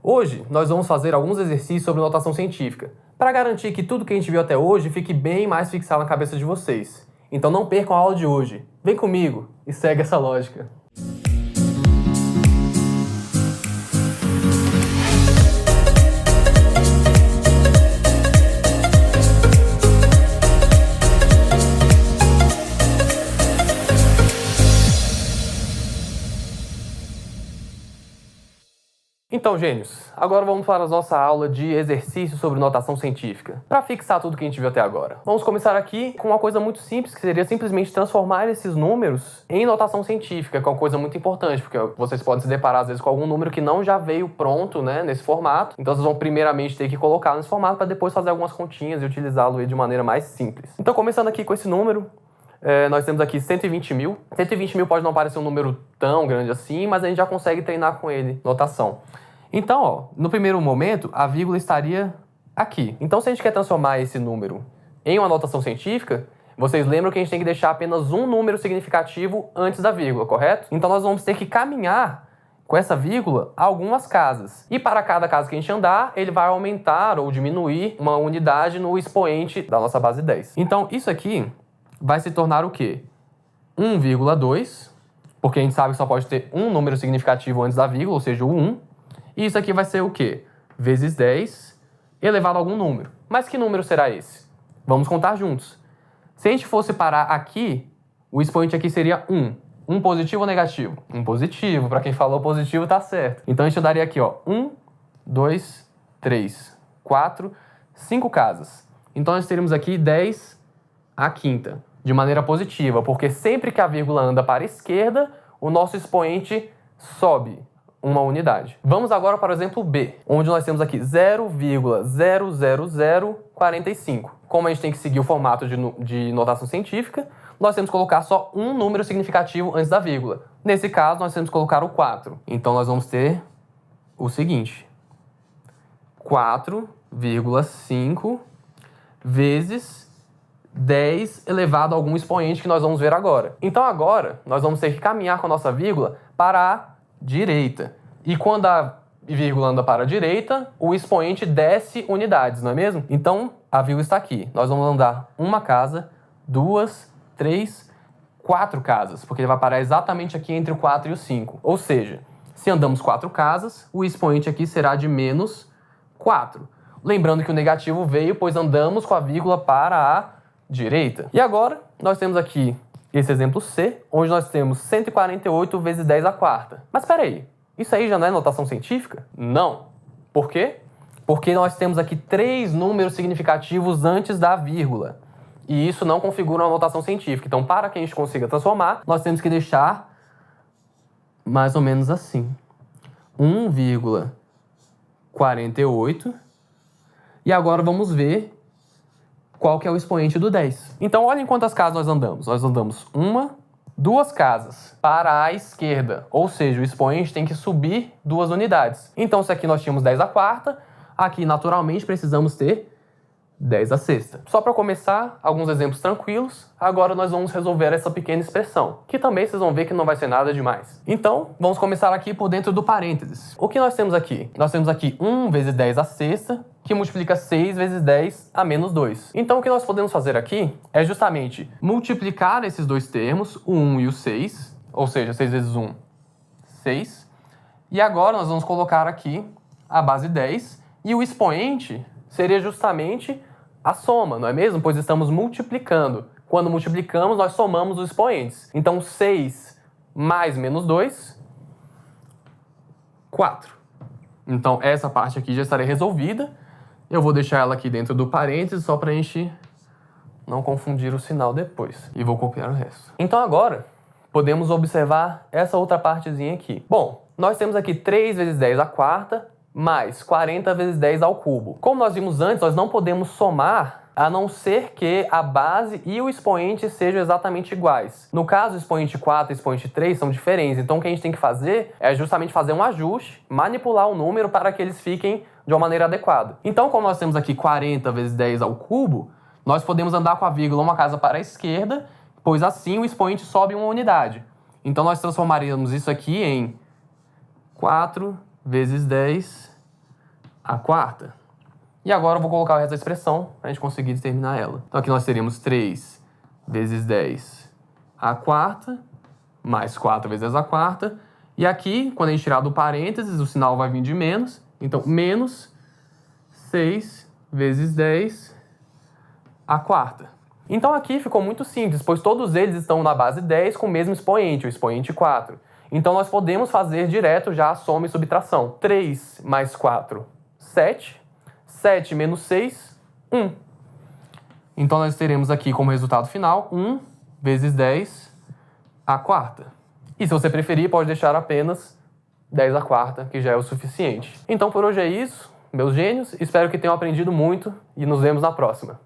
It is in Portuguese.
Hoje, nós vamos fazer alguns exercícios sobre notação científica, para garantir que tudo que a gente viu até hoje fique bem mais fixado na cabeça de vocês. Então não percam a aula de hoje. Vem comigo e segue essa lógica. Então, gênios, agora vamos para a nossa aula de exercícios sobre notação científica, para fixar tudo que a gente viu até agora. Vamos começar aqui com uma coisa muito simples, que seria simplesmente transformar esses números em notação científica, que é uma coisa muito importante, porque vocês podem se deparar às vezes com algum número que não já veio pronto, né, nesse formato. Então vocês vão primeiramente ter que colocar nesse formato para depois fazer algumas continhas e utilizá-lo de maneira mais simples. Então, começando aqui com esse número, nós temos aqui 120 mil. 120 mil pode não parecer um número tão grande assim, mas a gente já consegue treinar com ele notação. Então, ó, no primeiro momento, a vírgula estaria aqui. Então, se a gente quer transformar esse número em uma notação científica, vocês lembram que a gente tem que deixar apenas um número significativo antes da vírgula, correto? Então, nós vamos ter que caminhar com essa vírgula algumas casas. E para cada casa que a gente andar, ele vai aumentar ou diminuir uma unidade no expoente da nossa base 10. Então, isso aqui vai se tornar o quê? 1,2, porque a gente sabe que só pode ter um número significativo antes da vírgula, ou seja, o 1. E isso aqui vai ser o quê? Vezes 10 elevado a algum número. Mas que número será esse? Vamos contar juntos. Se a gente fosse parar aqui, o expoente aqui seria 1. 1 positivo ou negativo? 1 positivo. Para quem falou positivo, tá certo. Então a gente daria aqui, ó, 1, 2, 3, 4, 5 casas. Então nós teríamos aqui 10 à quinta, de maneira positiva, porque sempre que a vírgula anda para a esquerda, o nosso expoente sobe uma unidade. Vamos agora para o exemplo B, onde nós temos aqui 0,00045. Como a gente tem que seguir o formato de notação científica, nós temos que colocar só um número significativo antes da vírgula. Nesse caso, nós temos que colocar o 4. Então, nós vamos ter o seguinte: 4,5 vezes 10 elevado a algum expoente que nós vamos ver agora. Então, agora, nós vamos ter que caminhar com a nossa vírgula para a direita. E quando a vírgula anda para a direita, o expoente desce unidades, não é mesmo? Então, a vírgula está aqui. Nós vamos andar uma casa, 2, 3, 4 casas, porque ele vai parar exatamente aqui entre o 4 e o 5. Ou seja, se andamos 4 casas, o expoente aqui será de menos 4. Lembrando que o negativo veio, pois andamos com a vírgula para a direita. E agora, nós temos aqui esse exemplo C, onde nós temos 148 vezes 10 à quarta. Mas espera aí, isso aí já não é notação científica? Não. Por quê? Porque nós temos aqui 3 números significativos antes da vírgula. E isso não configura uma notação científica. Então, para que a gente consiga transformar, nós temos que deixar mais ou menos assim. 1,48. E agora vamos ver qual que é o expoente do 10. Então, olhem quantas casas nós andamos. Nós andamos 1, 2 casas para a esquerda. Ou seja, o expoente tem que subir 2 unidades. Então, se aqui nós tínhamos 10 à quarta, aqui, naturalmente, precisamos ter 10 à sexta. Só para começar, alguns exemplos tranquilos. Agora nós vamos resolver essa pequena expressão, que também vocês vão ver que não vai ser nada demais. Então, vamos começar aqui por dentro do parênteses. O que nós temos aqui? Nós temos aqui 1 vezes 10 à sexta, que multiplica 6 vezes 10 a menos 2. Então, o que nós podemos fazer aqui é justamente multiplicar esses dois termos, o 1 e o 6, ou seja, 6 vezes 1, 6. E agora nós vamos colocar aqui a base 10, e o expoente seria justamente a soma, não é mesmo? Pois estamos multiplicando. Quando multiplicamos, nós somamos os expoentes. Então, 6 mais menos 2, 4. Então, essa parte aqui já estaria resolvida. Eu vou deixar ela aqui dentro do parênteses, só para a gente não confundir o sinal depois. E vou copiar o resto. Então, agora, podemos observar essa outra partezinha aqui. Bom, nós temos aqui 3 vezes 10 à quarta, mais 40 vezes 10 ao cubo. Como nós vimos antes, nós não podemos somar a não ser que a base e o expoente sejam exatamente iguais. No caso, o expoente 4 e o expoente 3 são diferentes, então o que a gente tem que fazer é justamente fazer um ajuste, manipular o número para que eles fiquem de uma maneira adequada. Então, como nós temos aqui 40 vezes 10 ao cubo, nós podemos andar com a vírgula uma casa para a esquerda, pois assim o expoente sobe uma unidade. Então, nós transformaríamos isso aqui em 4 vezes 10 à quarta. E agora eu vou colocar o resto da expressão para a gente conseguir determinar ela. Então aqui nós teríamos 3 vezes 10 à quarta, mais 4 vezes 10 à quarta. E aqui, quando a gente tirar do parênteses, o sinal vai vir de menos. Então, menos 6 vezes 10 à quarta. Então aqui ficou muito simples, pois todos eles estão na base 10 com o mesmo expoente, o expoente 4. Então nós podemos fazer direto já a soma e subtração. 3 mais 4, 7. 7 menos 6, 1. Então nós teremos aqui como resultado final 1 vezes 10 à quarta. E se você preferir, pode deixar apenas 10 à quarta, que já é o suficiente. Então por hoje é isso, meus gênios. Espero que tenham aprendido muito e nos vemos na próxima.